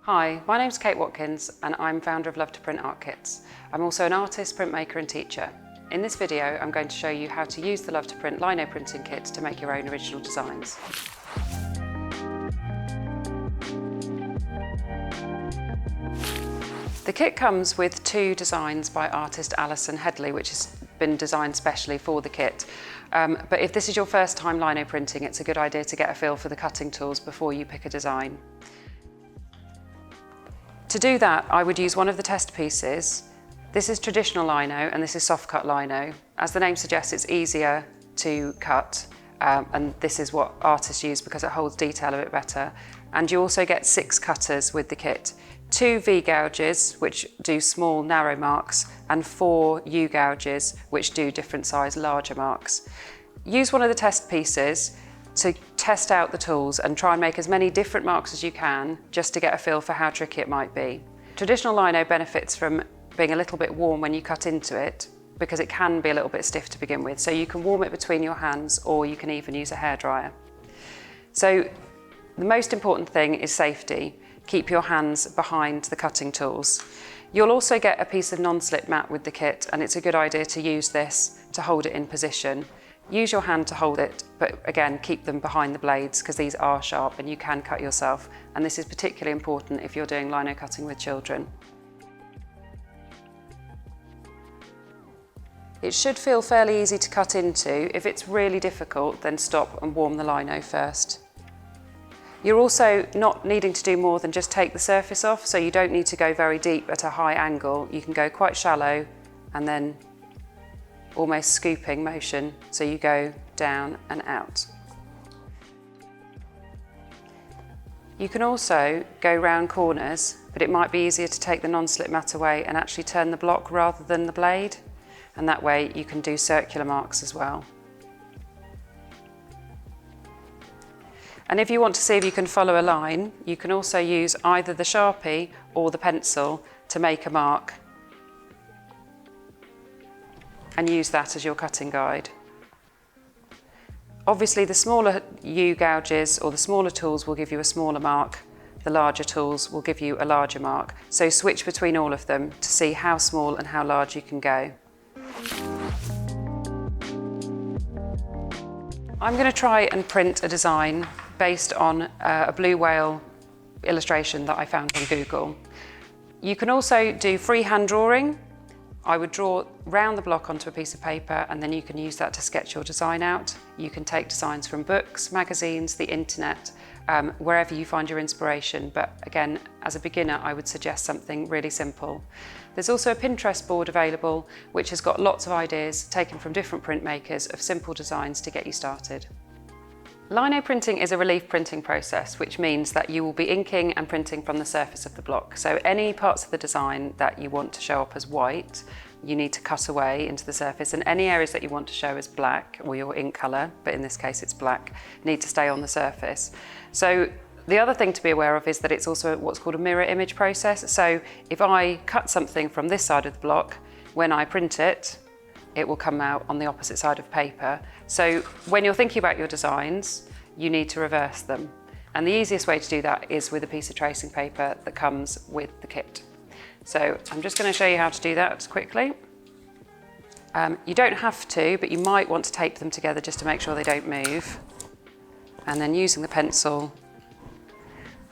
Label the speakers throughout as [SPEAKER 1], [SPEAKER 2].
[SPEAKER 1] Hi, my name's Kate Watkins and I'm founder of Love to Print Art Kits. I'm also an artist, printmaker and teacher. In this video I'm going to show you how to use the Love to Print lino printing kit to make your own original designs. The kit comes with two designs by artist Alison Headley, which has been designed specially for the kit. But if this is your first time lino printing, it's a good idea to get a feel for the cutting tools before you pick a design. To do that, I would use one of the test pieces. This is traditional lino and this is soft cut lino. As the name suggests, it's easier to cut, and this is what artists use because it holds detail a bit better. And you also get 6 cutters with the kit. 2 V gouges, which do small, narrow marks, and 4 U gouges, which do different size, larger marks. Use one of the test pieces to test out the tools and try and make as many different marks as you can, just to get a feel for how tricky it might be. Traditional lino benefits from being a little bit warm when you cut into it, because it can be a little bit stiff to begin with. So you can warm it between your hands, or you can even use a hairdryer. So the most important thing is safety. Keep your hands behind the cutting tools. You'll also get a piece of non-slip mat with the kit, and it's a good idea to use this to hold it in position. Use your hand to hold it, but again, keep them behind the blades because these are sharp and you can cut yourself. And this is particularly important if you're doing lino cutting with children. It should feel fairly easy to cut into. If it's really difficult, then stop and warm the lino first. You're also not needing to do more than just take the surface off, so you don't need to go very deep at a high angle. You can go quite shallow and then almost scooping motion, so you go down and out. You can also go round corners, but it might be easier to take the non-slip mat away and actually turn the block rather than the blade, and that way you can do circular marks as well. And if you want to see if you can follow a line, you can also use either the Sharpie or the pencil to make a mark and use that as your cutting guide. Obviously the smaller U gouges or the smaller tools will give you a smaller mark, the larger tools will give you a larger mark, so switch between all of them to see how small and how large you can go. I'm going to try and print a design based on a blue whale illustration that I found on Google. You can also do freehand drawing. I would draw round the block onto a piece of paper and then you can use that to sketch your design out. You can take designs from books, magazines, the internet, wherever you find your inspiration. But again, as a beginner, I would suggest something really simple. There's also a Pinterest board available, which has got lots of ideas taken from different printmakers of simple designs to get you started. Lino printing is a relief printing process, which means that you will be inking and printing from the surface of the block. So any parts of the design that you want to show up as white, you need to cut away into the surface, and any areas that you want to show as black, or your ink colour, but in this case it's black, need to stay on the surface. So the other thing to be aware of is that it's also what's called a mirror image process. So if I cut something from this side of the block, when I print it, it will come out on the opposite side of paper. So when you're thinking about your designs, you need to reverse them. And the easiest way to do that is with a piece of tracing paper that comes with the kit. So I'm just going to show you how to do that quickly. You don't have to, but you might want to tape them together just to make sure they don't move. And then using the pencil,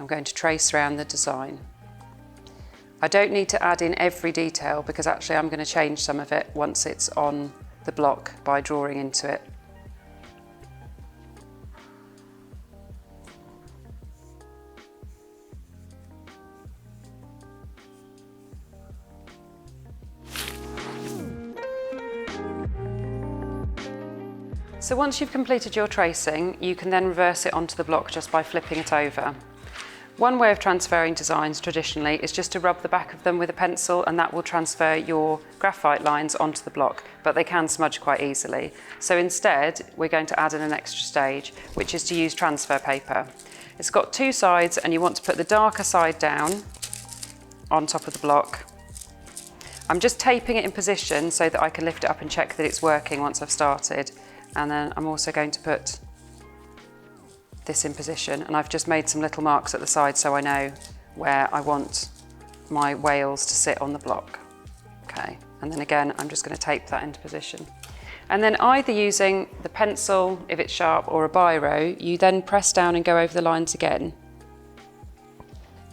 [SPEAKER 1] I'm going to trace around the design. I don't need to add in every detail because actually I'm going to change some of it once it's on the block by drawing into it. So once you've completed your tracing, you can then reverse it onto the block just by flipping it over. One way of transferring designs traditionally is just to rub the back of them with a pencil, and that will transfer your graphite lines onto the block, but they can smudge quite easily. So instead, we're going to add in an extra stage, which is to use transfer paper. It's got 2 sides and you want to put the darker side down on top of the block. I'm just taping it in position so that I can lift it up and check that it's working once I've started. And then I'm also going to put this in position, and I've just made some little marks at the side so I know where I want my whales to sit on the block. Okay, and then again, I'm just going to tape that into position. And then either using the pencil, if it's sharp, or a biro, you then press down and go over the lines again.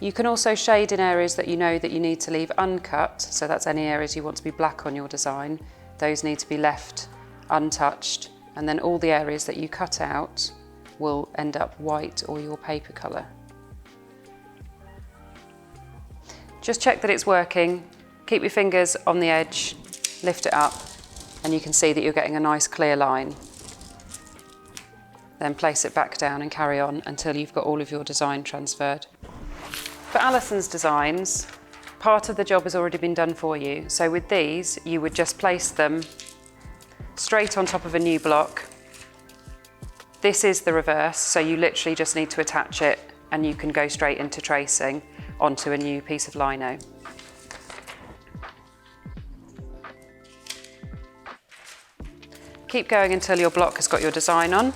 [SPEAKER 1] You can also shade in areas that you know that you need to leave uncut, so that's any areas you want to be black on your design. Those need to be left untouched, and then all the areas that you cut out will end up white or your paper colour. Just check that it's working, keep your fingers on the edge, lift it up, and you can see that you're getting a nice clear line. Then place it back down and carry on until you've got all of your design transferred. For Alison's designs, part of the job has already been done for you. So with these, you would just place them straight on top of a new block. This is the reverse, so you literally just need to attach it and you can go straight into tracing onto a new piece of lino. Keep going until your block has got your design on.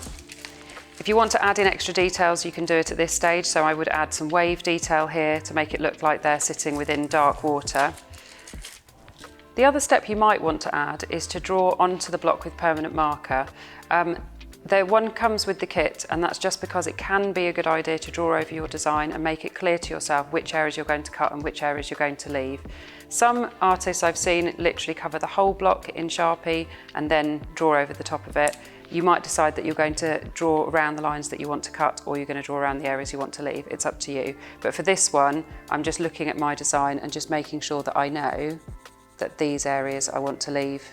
[SPEAKER 1] If you want to add in extra details, you can do it at this stage. So I would add some wave detail here to make it look like they're sitting within dark water. The other step you might want to add is to draw onto the block with permanent marker. The one comes with the kit, and that's just because it can be a good idea to draw over your design and make it clear to yourself which areas you're going to cut and which areas you're going to leave. Some artists I've seen literally cover the whole block in Sharpie and then draw over the top of it. You might decide that you're going to draw around the lines that you want to cut, or you're going to draw around the areas you want to leave. It's up to you. But for this one, I'm just looking at my design and just making sure that I know that these areas I want to leave.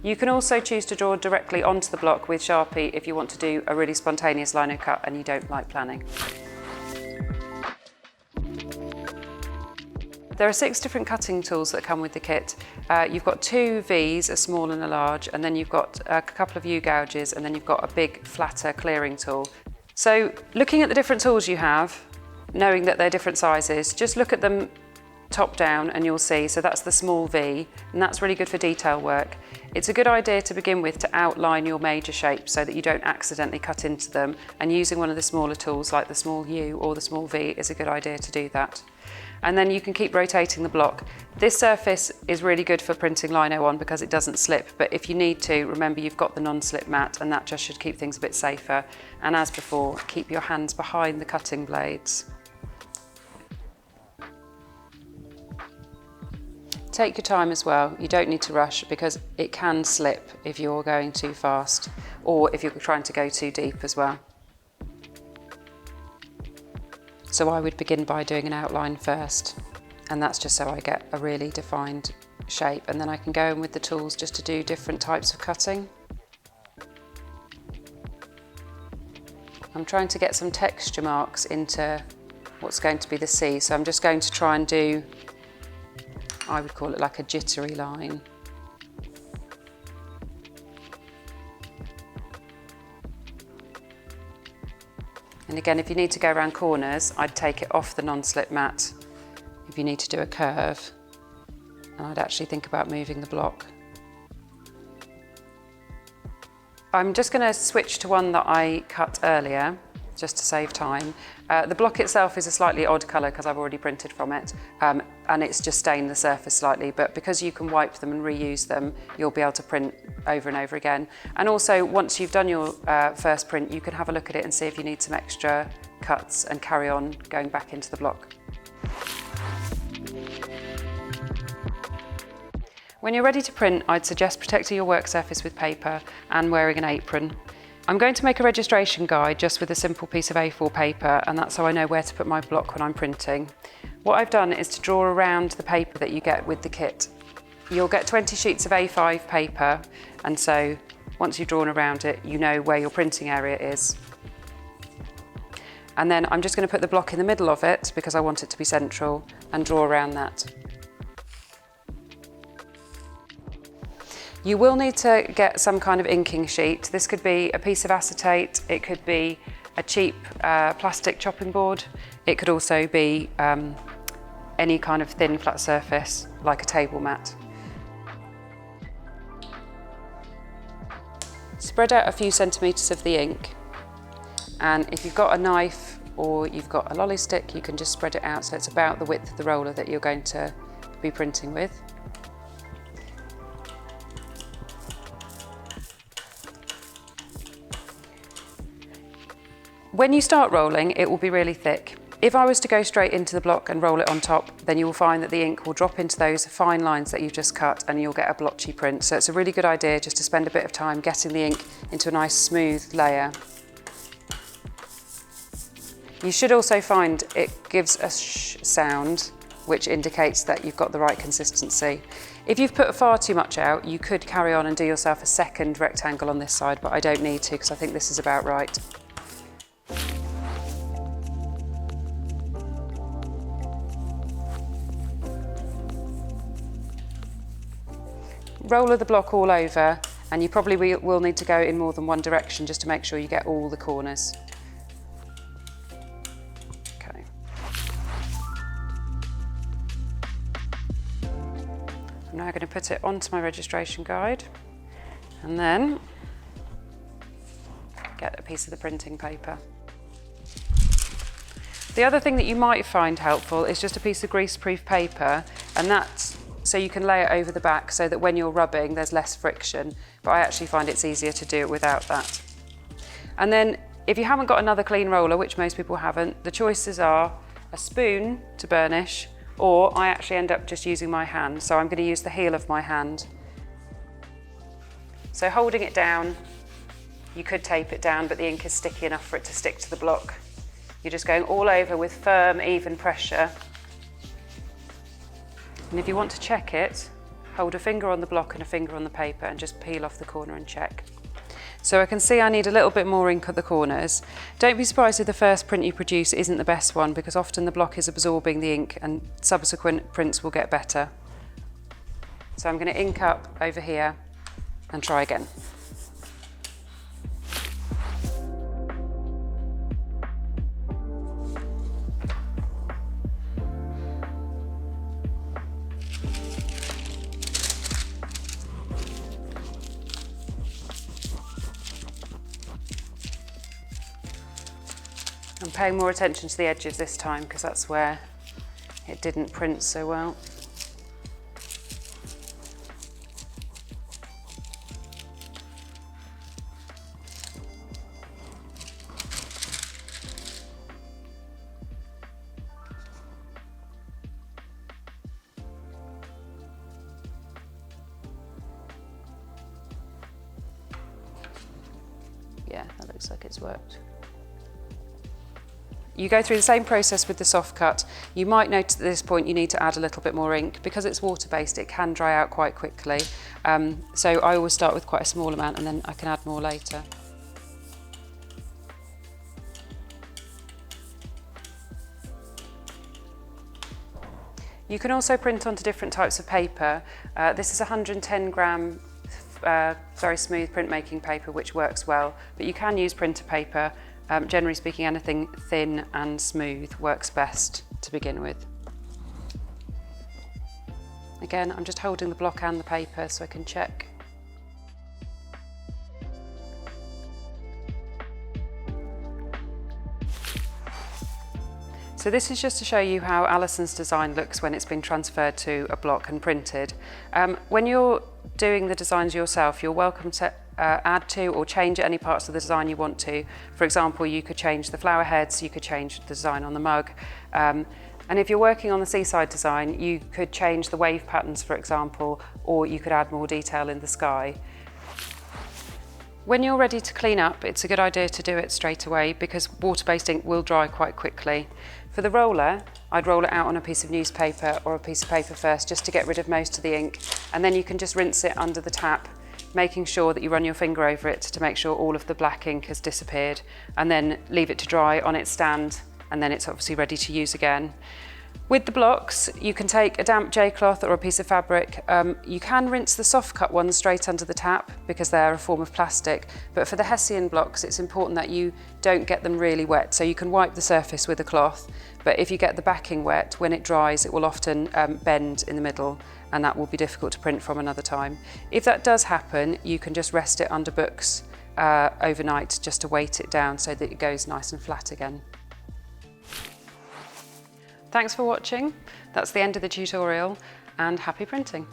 [SPEAKER 1] You can also choose to draw directly onto the block with Sharpie if you want to do a really spontaneous lino cut and you don't like planning. There are 6 different cutting tools that come with the kit. You've got 2 V's, a small and a large, and then you've got a couple of U-gouges, and then you've got a big, flatter clearing tool. So looking at the different tools you have, knowing that they're different sizes, just look at them top down and you'll see. So that's the small V, and that's really good for detail work. It's a good idea to begin with to outline your major shapes so that you don't accidentally cut into them, and using one of the smaller tools like the small U or the small V is a good idea to do that. And then you can keep rotating the block. This surface is really good for printing lino on because it doesn't slip, but if you need to, remember you've got the non-slip mat, and that just should keep things a bit safer. And as before, keep your hands behind the cutting blades. Take your time as well. You don't need to rush because it can slip if you're going too fast or if you're trying to go too deep as well. So I would begin by doing an outline first, and that's just so I get a really defined shape, and then I can go in with the tools just to do different types of cutting. I'm trying to get some texture marks into what's going to be the sea, so I'm just going to try and do, I would call it like a jittery line. And again, if you need to go around corners, I'd take it off the non-slip mat if you need to do a curve. And I'd actually think about moving the block. I'm just going to switch to one that I cut earlier, just to save time. The block itself is a slightly odd colour because I've already printed from it, and it's just stained the surface slightly, but because you can wipe them and reuse them, you'll be able to print over and over again. And also, once you've done your first print, you can have a look at it and see if you need some extra cuts and carry on going back into the block. When you're ready to print, I'd suggest protecting your work surface with paper and wearing an apron. I'm going to make a registration guide just with a simple piece of A4 paper, and that's so I know where to put my block when I'm printing. What I've done is to draw around the paper that you get with the kit. You'll get 20 sheets of A5 paper, and so once you've drawn around it, you know where your printing area is. And then I'm just going to put the block in the middle of it because I want it to be central, and draw around that. You will need to get some kind of inking sheet. This could be a piece of acetate, it could be a cheap plastic chopping board, it could also be any kind of thin flat surface like a table mat. Spread out a few centimetres of the ink And if you've got a knife or you've got a lolly stick, you can just spread it out so it's about the width of the roller that you're going to be printing with. When you start rolling, it will be really thick. If I was to go straight into the block and roll it on top, then you will find that the ink will drop into those fine lines that you've just cut and you'll get a blotchy print. So it's a really good idea just to spend a bit of time getting the ink into a nice smooth layer. You should also find it gives a sh sound, which indicates that you've got the right consistency. If you've put far too much out, you could carry on and do yourself a second rectangle on this side, but I don't need to because I think this is about right. Roller the block all over, and you probably will need to go in more than one direction just to make sure you get all the corners. Okay. I'm now going to put it onto my registration guide and then get a piece of the printing paper. The other thing that you might find helpful is just a piece of greaseproof paper, and that's so you can lay it over the back so that when you're rubbing there's less friction, but I actually find it's easier to do it without that. And then if you haven't got another clean roller, which most people haven't, the choices are a spoon to burnish, or I actually end up just using my hand, so I'm going to use the heel of my hand. So holding it down, you could tape it down, but the ink is sticky enough for it to stick to the block. You're just going all over with firm, even pressure. And if you want to check it, hold a finger on the block and a finger on the paper and just peel off the corner and check. So I can see I need a little bit more ink at the corners. Don't be surprised if the first print you produce isn't the best one, because often the block is absorbing the ink and subsequent prints will get better. So I'm going to ink up over here and try again. I'm paying more attention to the edges this time because that's where it didn't print so well. Yeah, that looks like it's worked. You go through the same process with the soft cut. You might notice at this point you need to add a little bit more ink. Because it's water-based, it can dry out quite quickly. So I always start with quite a small amount and then I can add more later. You can also print onto different types of paper. This is 110 gram very smooth printmaking paper, which works well, but you can use printer paper. Generally speaking, anything thin and smooth works best to begin with. Again, I'm just holding the block and the paper so I can check. So this is just to show you how Alison's design looks when it's been transferred to a block and printed. When you're doing the designs yourself, you're welcome to add to or change any parts of the design you want to. For example, you could change the flower heads, you could change the design on the mug. And if you're working on the seaside design, you could change the wave patterns, for example, or you could add more detail in the sky. When you're ready to clean up, it's a good idea to do it straight away because water-based ink will dry quite quickly. For the roller, I'd roll it out on a piece of newspaper or a piece of paper first just to get rid of most of the ink, and then you can just rinse it under the tap, making sure that you run your finger over it to make sure all of the black ink has disappeared, and then leave it to dry on its stand, and then it's obviously ready to use again. With the blocks, you can take a damp J-cloth or a piece of fabric. You can rinse the soft cut ones straight under the tap because they're a form of plastic, but for the Hessian blocks it's important that you don't get them really wet, so you can wipe the surface with a cloth, but if you get the backing wet, when it dries it will often bend in the middle, and that will be difficult to print from another time. If that does happen, you can just rest it under books overnight just to weight it down so that it goes nice and flat again. Thanks for watching. That's the end of the tutorial, and happy printing.